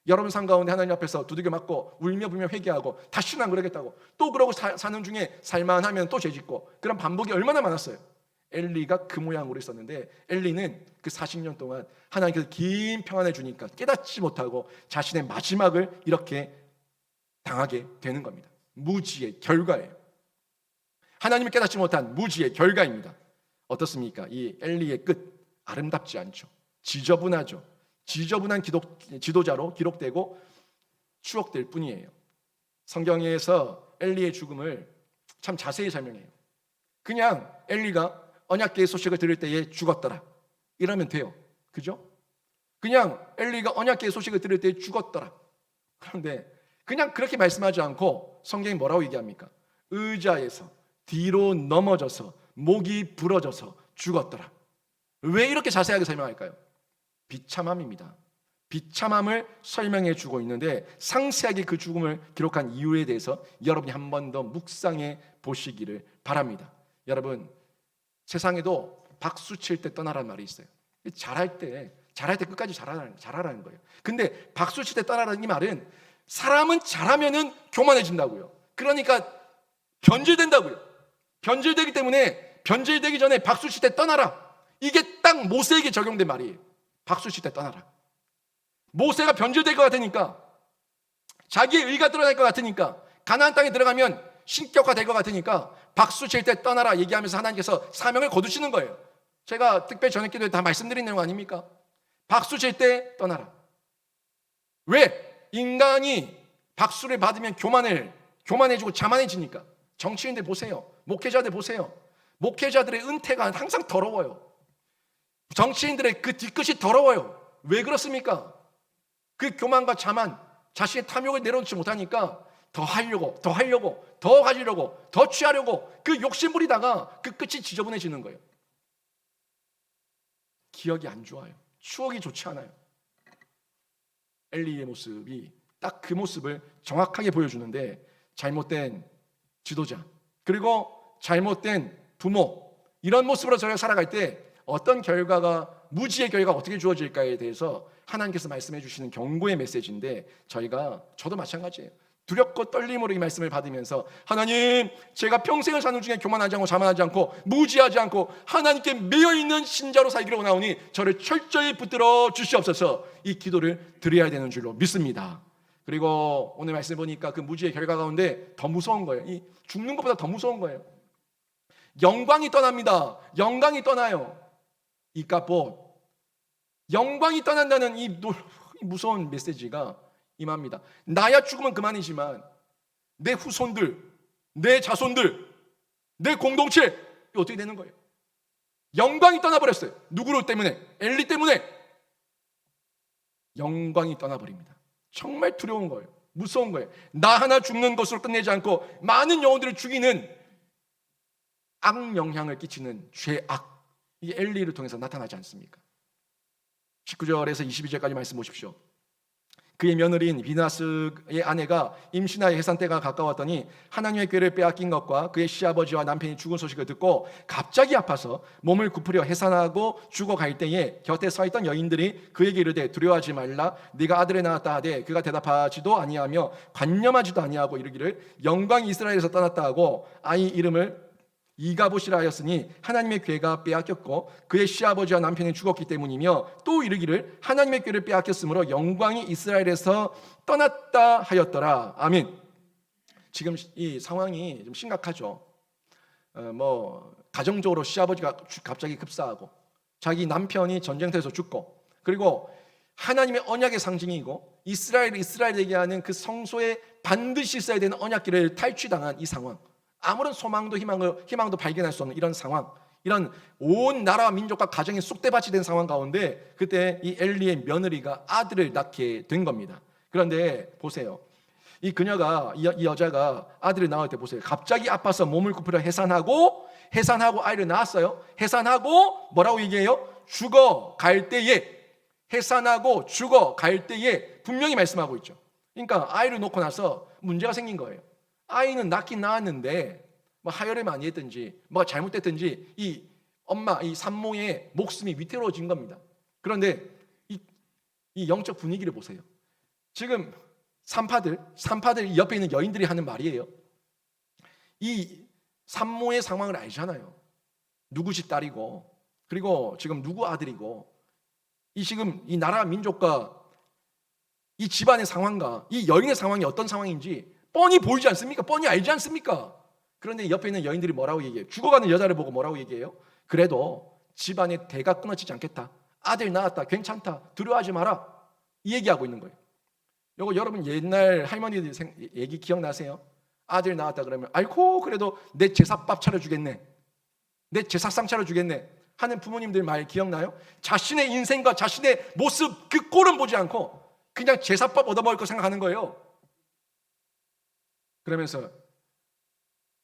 A: 여러분 삶 가운데 하나님 앞에서 두들겨 맞고 울며 불며 회개하고 다시는 안 그러겠다고 또 그러고 사는 중에 살만하면 또 죄 짓고 그런 반복이 얼마나 많았어요. 엘리가 그 모양으로 있었는데 엘리는 그 40년 동안 하나님께서 긴 평안을 주니까 깨닫지 못하고 자신의 마지막을 이렇게 당하게 되는 겁니다. 무지의 결과예요. 하나님을 깨닫지 못한 무지의 결과입니다. 어떻습니까? 이 엘리의 끝 아름답지 않죠. 지저분하죠. 지저분한 지도자로 기록되고 추억될 뿐이에요. 성경에서 엘리의 죽음을 참 자세히 설명해요. 그냥 엘리가 언약궤의 소식을 들을 때에 죽었더라 이러면 돼요. 그죠? 그냥 엘리가 언약궤의 소식을 들을 때에 죽었더라. 그런데 그냥 그렇게 말씀하지 않고 성경이 뭐라고 얘기합니까? 의자에서 뒤로 넘어져서 목이 부러져서 죽었더라. 왜 이렇게 자세하게 설명할까요? 비참함입니다. 비참함을 설명해 주고 있는데 상세하게 그 죽음을 기록한 이유에 대해서 여러분이 한 번 더 묵상해 보시기를 바랍니다. 여러분 세상에도 박수 칠 때 떠나라는 말이 있어요. 잘할 때 끝까지 잘하라는 거예요. 근데 박수 칠 때 떠나라는 이 말은 사람은 잘하면은 교만해진다고요. 그러니까 변질된다고요. 변질되기 때문에 변질되기 전에 박수 칠 때 떠나라. 이게 딱 모세에게 적용된 말이에요. 박수 칠 때 떠나라. 모세가 변질될 것 같으니까 자기의 의가 드러날 것 같으니까 가나안 땅에 들어가면 신격화될 것 같으니까 박수 칠 때 떠나라 얘기하면서 하나님께서 사명을 거두시는 거예요. 제가 특별 저녁 기도에 다 말씀드린 내용 아닙니까? 박수 칠 때 떠나라. 왜? 인간이 박수를 받으면 교만해지고 자만해지니까. 정치인들 보세요. 목회자들 보세요. 목회자들의 은퇴가 항상 더러워요. 정치인들의 그 뒤끝이 더러워요. 왜 그렇습니까? 그 교만과 자만, 자신의 탐욕을 내려놓지 못하니까 더 하려고, 더 가지려고, 더 취하려고 그 욕심 부리다가 그 끝이 지저분해지는 거예요. 기억이 안 좋아요. 추억이 좋지 않아요. 엘리의 모습이 딱 그 모습을 정확하게 보여주는데 잘못된 지도자 그리고 잘못된 부모 이런 모습으로 저희가 살아갈 때 어떤 결과가 무지의 결과가 어떻게 주어질까에 대해서 하나님께서 말씀해 주시는 경고의 메시지인데 저도 마찬가지예요. 두렵고 떨림으로 이 말씀을 받으면서 하나님, 제가 평생을 사는 중에 교만하지 않고 자만하지 않고 무지하지 않고 하나님께 매여있는 신자로 살기를 원하오니 저를 철저히 붙들어 주시옵소서, 이 기도를 드려야 되는 줄로 믿습니다. 그리고 오늘 말씀 보니까 그 무지의 결과 가운데 더 무서운 거예요. 이 죽는 것보다 더 무서운 거예요. 영광이 떠납니다. 영광이 떠나요. 이까봇, 영광이 떠난다는 이 무서운 메시지가 임합니다. 나야 죽으면 그만이지만 내 후손들, 내 자손들, 내 공동체, 이거 어떻게 되는 거예요? 영광이 떠나버렸어요. 누구 때문에? 엘리 때문에 영광이 떠나버립니다. 정말 두려운 거예요. 무서운 거예요. 나 하나 죽는 것으로 끝내지 않고 많은 영혼들을 죽이는 악영향을 끼치는 죄악, 이게 엘리를 통해서 나타나지 않습니까? 19절에서 22절까지 말씀 보십시오. 그의 며느리인 비나스의 아내가 임신하여 해산 때가 가까웠더니 하나님의 궤를 빼앗긴 것과 그의 시아버지와 남편이 죽은 소식을 듣고 갑자기 아파서 몸을 굽으려 해산하고 죽어갈 때에 곁에 서 있던 여인들이 그에게 이르되 두려워하지 말라, 네가 아들을 낳았다 하되 그가 대답하지도 아니하며 관념하지도 아니하고 이르기를 영광이 이스라엘에서 떠났다 하고 아이 이름을 이가봇이라 하였으니 하나님의 궤가 빼앗겼고 그의 시아버지와 남편이 죽었기 때문이며, 또 이르기를 하나님의 궤를 빼앗겼으므로 영광이 이스라엘에서 떠났다 하였더라. 아멘. 지금 이 상황이 좀 심각하죠. 가정적으로 시아버지가 갑자기 급사하고 자기 남편이 전쟁터에서 죽고, 그리고 하나님의 언약의 상징이고 이스라엘에게 하는 그 성소에 반드시 있어야 되는 언약궤를 탈취당한 이 상황, 아무런 소망도 희망도 발견할 수 없는 이런 상황, 이런 온 나라와 민족과 가정이 쑥대밭이 된 상황 가운데 그때 이 엘리의 며느리가 아들을 낳게 된 겁니다. 그런데 보세요, 이 그녀가 이 여자가 아들을 낳을 때 보세요, 갑자기 아파서 몸을 굽히려 해산하고 아이를 낳았어요. 해산하고 뭐라고 얘기해요? 죽어갈 때에, 해산하고 죽어갈 때에 분명히 말씀하고 있죠. 그러니까 아이를 놓고 나서 문제가 생긴 거예요. 아이는 낳긴 낳았는데 하혈을 많이 했든지 뭐가 잘못됐든지 이 엄마, 이 산모의 목숨이 위태로워진 겁니다. 그런데 이 영적 분위기를 보세요. 지금 산파들 옆에 있는 여인들이 하는 말이에요. 이 산모의 상황을 알잖아요. 누구 집 딸이고, 그리고 지금 누구 아들이고, 지금 이 나라 민족과 이 집안의 상황과 이 여인의 상황이 어떤 상황인지 뻔히 보이지 않습니까? 뻔히 알지 않습니까? 그런데 옆에 있는 여인들이 뭐라고 얘기해요? 죽어가는 여자를 보고 뭐라고 얘기해요? 그래도 집안의 대가 끊어지지 않겠다, 아들 낳았다, 괜찮다, 두려워하지 마라, 이 얘기하고 있는 거예요. 이거 여러분 옛날 할머니들 얘기 기억나세요? 아들 낳았다 그러면 아이고 그래도 내 제사밥 차려주겠네, 내 제사상 차려주겠네 하는 부모님들 말 기억나요? 자신의 인생과 자신의 모습 그 꼴은 보지 않고 그냥 제사밥 얻어먹을 거 생각하는 거예요. 그러면서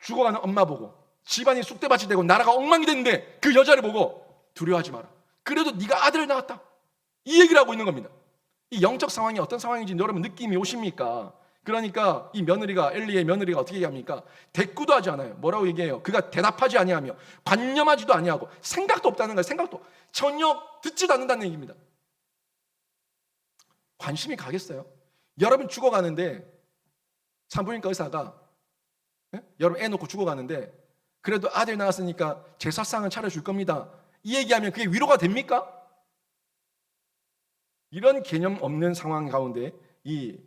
A: 죽어가는 엄마 보고 집안이 쑥대밭이 되고 나라가 엉망이 됐는데 그 여자를 보고 두려워하지 마라, 그래도 네가 아들을 낳았다, 이 얘기를 하고 있는 겁니다. 이 영적 상황이 어떤 상황인지 여러분 느낌이 오십니까? 그러니까 이 며느리가, 엘리의 며느리가 어떻게 얘기합니까? 대꾸도 하지 않아요. 뭐라고 얘기해요? 그가 대답하지 아니하며 관념하지도 아니하고, 생각도 없다는 거예요. 생각도 전혀 듣지도 않는다는 얘기입니다. 관심이 가겠어요? 여러분 죽어가는데 산부인과 의사가 여러분 애 놓고 죽어가는데 그래도 아들 낳았으니까 제사상은 차려줄 겁니다, 이 얘기하면 그게 위로가 됩니까? 이런 개념 없는 상황 가운데 이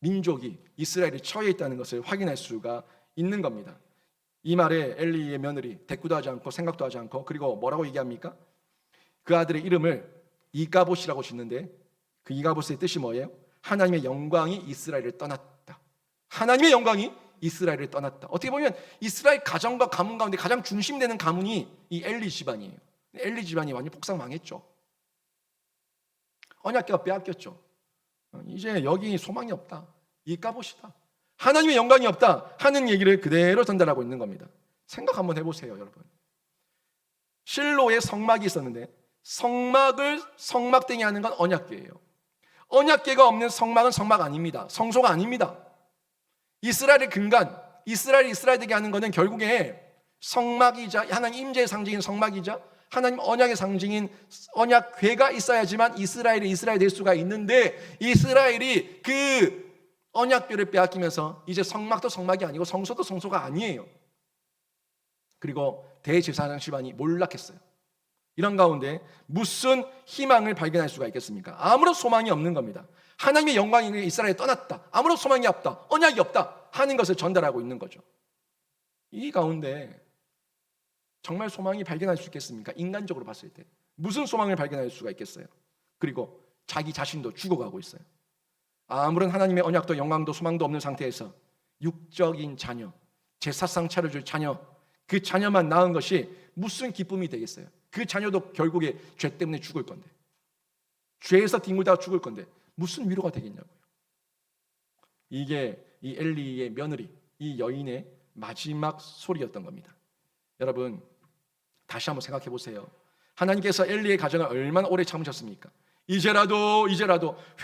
A: 민족이, 이스라엘이 처해 있다는 것을 확인할 수가 있는 겁니다. 이 말에 엘리의 며느리 대꾸도 하지 않고 생각도 하지 않고, 그리고 뭐라고 얘기합니까? 그 아들의 이름을 이가봇이라고 짓는데 그 이가봇의 뜻이 뭐예요? 하나님의 영광이 이스라엘을 떠났다. 하나님의 영광이 이스라엘을 떠났다. 어떻게 보면 이스라엘 가정과 가문 가운데 가장 중심되는 가문이 이 엘리 집안이에요. 엘리 집안이 완전히 폭삭망했죠. 언약궤가 빼앗겼죠. 이제 여기 소망이 없다, 이까봇이다, 하나님의 영광이 없다 하는 얘기를 그대로 전달하고 있는 겁니다. 생각 한번 해보세요, 여러분. 실로에 성막이 있었는데 성막을 성막되게 하는 건 언약궤예요. 언약궤가 없는 성막은 성막 아닙니다. 성소가 아닙니다. 이스라엘의 근간, 이스라엘이 이스라엘되게 하는 것은 결국에 성막이자 하나님 임재의 상징인 성막이자 하나님 언약의 상징인 언약궤가 있어야지만 이스라엘이 이스라엘 될 수가 있는데, 이스라엘이 그 언약궤를 빼앗기면서 이제 성막도 성막이 아니고 성소도 성소가 아니에요. 그리고 대제사장 집안이 몰락했어요. 이런 가운데 무슨 희망을 발견할 수가 있겠습니까? 아무런 소망이 없는 겁니다. 하나님의 영광이 이스라엘에 떠났다, 아무런 소망이 없다, 언약이 없다 하는 것을 전달하고 있는 거죠. 이 가운데 정말 소망이 발견할 수 있겠습니까? 인간적으로 봤을 때 무슨 소망을 발견할 수가 있겠어요? 그리고 자기 자신도 죽어가고 있어요. 아무런 하나님의 언약도 영광도 소망도 없는 상태에서 육적인 자녀, 제사상 차려줄 자녀, 그 자녀만 낳은 것이 무슨 기쁨이 되겠어요? 그 자녀도 결국에 죄 때문에 죽을 건데, 죄에서 뒹굴다가 죽을 건데 무슨 위로가 되겠냐고요. 이게 이 엘리의 며느리, 이 여인의 마지막 소리였던 겁니다. 여러분, 다시 한번 생각해 보세요. 하나님께서 엘리의 가정을 얼마나 오래 참으셨습니까? 이제라도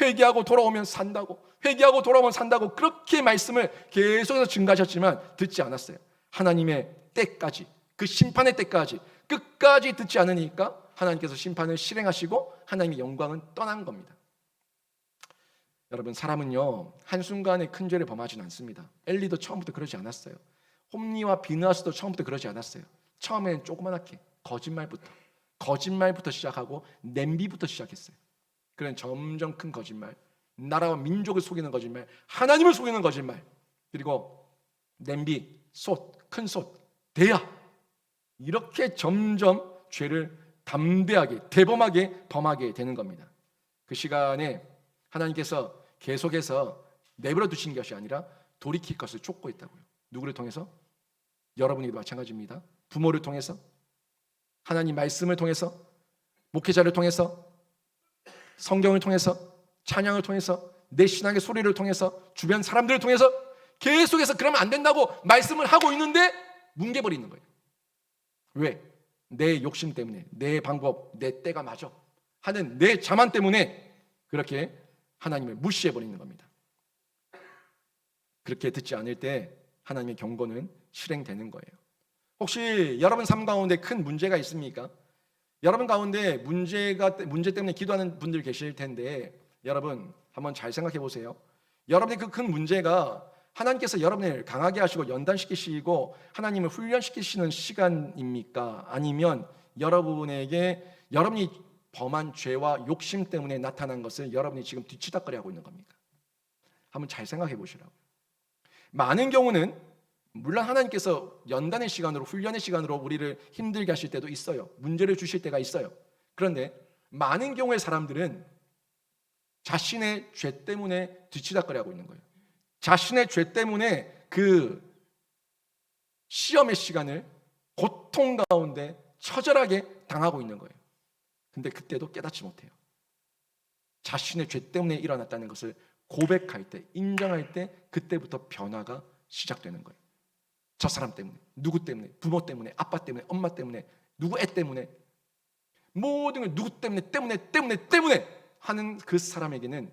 A: 회개하고 돌아오면 산다고, 회개하고 돌아오면 산다고 그렇게 말씀을 계속해서 증가하셨지만 듣지 않았어요. 하나님의 때까지, 그 심판의 때까지 끝까지 듣지 않으니까 하나님께서 심판을 실행하시고 하나님의 영광은 떠난 겁니다. 여러분, 사람은요 한순간에 큰 죄를 범하지는 않습니다. 엘리도 처음부터 그러지 않았어요. 홈리와 비느하스도 처음부터 그러지 않았어요. 처음에는 조그만하게 거짓말부터 시작하고 냄비부터 시작했어요. 그런 점점 큰 거짓말, 나라와 민족을 속이는 거짓말, 하나님을 속이는 거짓말, 그리고 냄비, 큰 솥, 대야, 이렇게 점점 죄를 담대하게 대범하게 범하게 되는 겁니다. 그 시간에 하나님께서 계속해서 내버려 두신 것이 아니라 돌이킬 것을 촉구했다고요. 누구를 통해서? 여러분에게도 마찬가지입니다. 부모를 통해서, 하나님 말씀을 통해서, 목회자를 통해서, 성경을 통해서, 찬양을 통해서, 내 신앙의 소리를 통해서, 주변 사람들을 통해서 계속해서 그러면 안 된다고 말씀을 하고 있는데 뭉개버리는 거예요. 왜? 내 욕심 때문에, 내 방법, 내 때가 맞아 하는 내 자만 때문에 그렇게 하나님을 무시해버리는 겁니다. 그렇게 듣지 않을 때 하나님의 경고는 실행되는 거예요. 혹시 여러분 삶 가운데 큰 문제가 있습니까? 여러분 가운데 문제 때문에 기도하는 분들 계실 텐데, 여러분 한번 잘 생각해 보세요. 여러분의 그 큰 문제가 하나님께서 여러분을 강하게 하시고 연단시키시고 하나님을 훈련시키시는 시간입니까? 아니면 여러분에게 여러분이 범한 죄와 욕심 때문에 나타난 것을 여러분이 지금 뒤치다꺼리 하고 있는 겁니까? 한번 잘 생각해 보시라고요. 많은 경우는 물론 하나님께서 연단의 시간으로, 훈련의 시간으로 우리를 힘들게 하실 때도 있어요. 문제를 주실 때가 있어요. 그런데 많은 경우의 사람들은 자신의 죄 때문에 뒤치다꺼리 하고 있는 거예요. 자신의 죄 때문에 그 시험의 시간을 고통 가운데 처절하게 당하고 있는 거예요. 근데 그때도 깨닫지 못해요. 자신의 죄 때문에 일어났다는 것을 고백할 때, 인정할 때 그때부터 변화가 시작되는 거예요. 저 사람 때문에, 누구 때문에, 부모 때문에, 아빠 때문에, 엄마 때문에, 누구 애 때문에, 모든 걸 누구 때문에 하는 그 사람에게는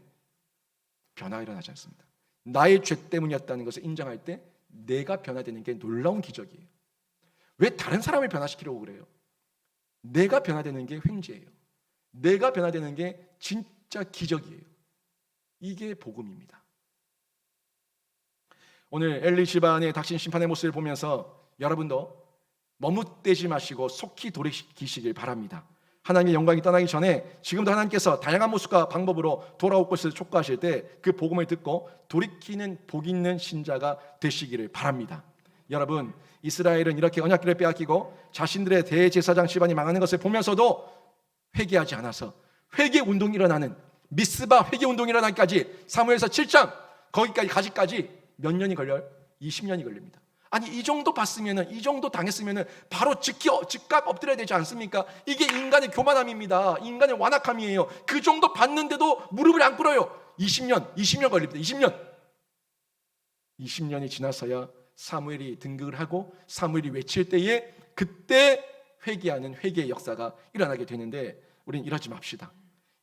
A: 변화가 일어나지 않습니다. 나의 죄 때문이었다는 것을 인정할 때 내가 변화되는 게 놀라운 기적이에요. 왜 다른 사람을 변화시키려고 그래요? 내가 변화되는 게 횡재예요. 내가 변화되는 게 진짜 기적이에요. 이게 복음입니다. 오늘 엘리 집안의 닥친 심판의 모습을 보면서 여러분도 머뭇대지 마시고 속히 돌이키시길 바랍니다. 하나님의 영광이 떠나기 전에 지금도 하나님께서 다양한 모습과 방법으로 돌아올 것을 촉구하실 때 그 복음을 듣고 돌이키는 복 있는 신자가 되시기를 바랍니다. 여러분, 이스라엘은 이렇게 언약궤를 빼앗기고 자신들의 대제사장 집안이 망하는 것을 보면서도 회개하지 않아서 회개 운동이 일어나는, 미스바 회개 운동이 일어나기까지 사무엘서 7장 거기까지 가기까지 몇 년이 걸려요? 20년이 걸립니다. 아니, 이 정도 봤으면은, 이 정도 당했으면은 바로 즉각 엎드려야 되지 않습니까? 이게 인간의 교만함입니다. 인간의 완악함이에요. 그 정도 봤는데도 무릎을 안 꿇어요. 20년 걸립니다. 20년이 지나서야 사무엘이 등극을 하고 사무엘이 외칠 때에 그때 회개하는 회개의 역사가 일어나게 되는데, 우리는 이러지 맙시다.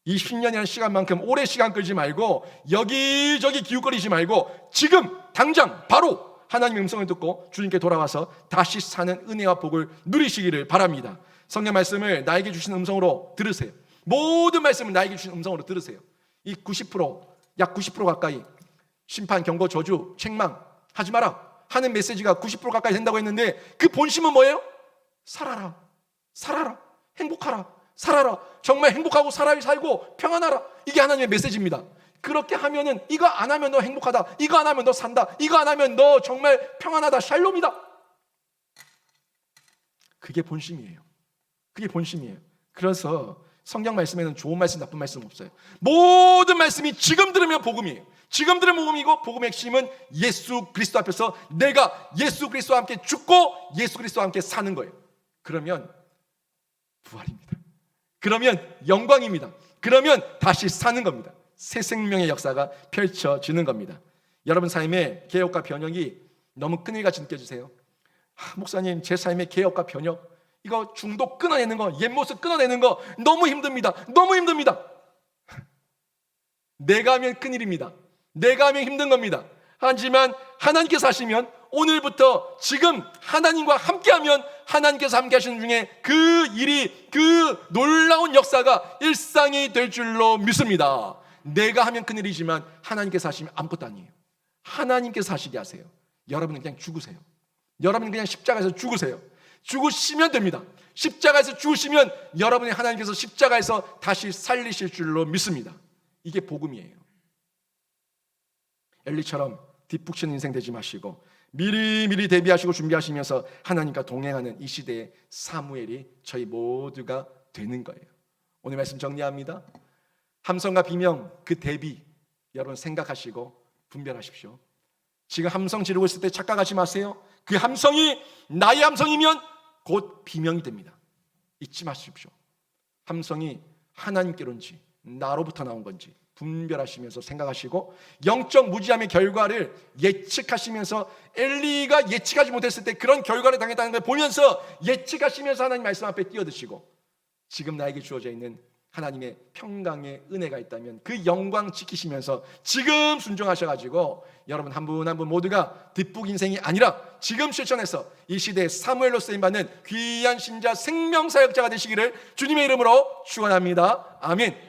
A: 20년이라는 시간만큼 오래 시간 끌지 말고 여기저기 기웃거리지 말고 지금 당장 바로 하나님의 음성을 듣고 주님께 돌아와서 다시 사는 은혜와 복을 누리시기를 바랍니다. 성경 말씀을 나에게 주신 음성으로 들으세요. 모든 말씀을 나에게 주신 음성으로 들으세요. 이 90%, 약 90% 가까이 심판, 경고, 저주, 책망 하지 마라 하는 메시지가 90% 가까이 된다고 했는데 그 본심은 뭐예요? 살아라, 살아라, 행복하라, 살아라, 정말 행복하고 살고 평안하라. 이게 하나님의 메시지입니다. 그렇게 하면은, 이거 안 하면 너 행복하다, 이거 안 하면 너 산다, 이거 안 하면 너 정말 평안하다, 샬롬이다. 그게 본심이에요. 그게 본심이에요. 그래서 성경 말씀에는 좋은 말씀, 나쁜 말씀 없어요. 모든 말씀이 지금 들으면 복음이에요. 지금 들으면 복음이고, 복음의 핵심은 예수 그리스도 앞에서 내가 예수 그리스도와 함께 죽고 예수 그리스도와 함께 사는 거예요. 그러면 부활입니다. 그러면 영광입니다. 그러면 다시 사는 겁니다. 새 생명의 역사가 펼쳐지는 겁니다. 여러분 삶의 개혁과 변혁이 너무 끈일같이 느껴지세요? 목사님, 제 삶의 개혁과 변혁, 이거 중독 끊어내는 거, 옛 모습 끊어내는 거 너무 힘듭니다. 너무 힘듭니다. 내가 하면 큰일입니다. 내가 하면 힘든 겁니다. 하지만 하나님께서 하시면, 오늘부터 지금 하나님과 함께하면 하나님께서 함께 하시는 중에 그 일이, 그 놀라운 역사가 일상이 될 줄로 믿습니다. 내가 하면 큰일이지만 하나님께서 하시면 아무것도 아니에요. 하나님께서 하시게 하세요. 여러분은 그냥 죽으세요. 여러분은 그냥 십자가에서 죽으세요. 죽으시면 됩니다. 십자가에서 죽으시면 여러분이 하나님께서 십자가에서 다시 살리실 줄로 믿습니다. 이게 복음이에요. 엘리처럼 뒷북치는 인생 되지 마시고 미리 대비하시고 준비하시면서 하나님과 동행하는 이 시대의 사무엘이 저희 모두가 되는 거예요. 오늘 말씀 정리합니다. 함성과 비명, 그 대비 여러분 생각하시고 분별하십시오. 지금 함성 지르고 있을 때 착각하지 마세요. 그 함성이 나의 함성이면 곧 비명이 됩니다. 잊지 마십시오. 함성이 하나님께로인지 나로부터 나온 건지 분별하시면서 생각하시고, 영적 무지함의 결과를 예측하시면서, 엘리가 예측하지 못했을 때 그런 결과를 당했다는 걸 보면서 예측하시면서 하나님 말씀 앞에 뛰어드시고, 지금 나에게 주어져 있는 하나님의 평강의 은혜가 있다면 그 영광 지키시면서 지금 순종하셔가지고 여러분 한 분 한 분 모두가 뒷북 인생이 아니라 지금 실천해서 이 시대의 사무엘로 쓰임받는 귀한 신자 생명사역자가 되시기를 주님의 이름으로 축원합니다. 아멘.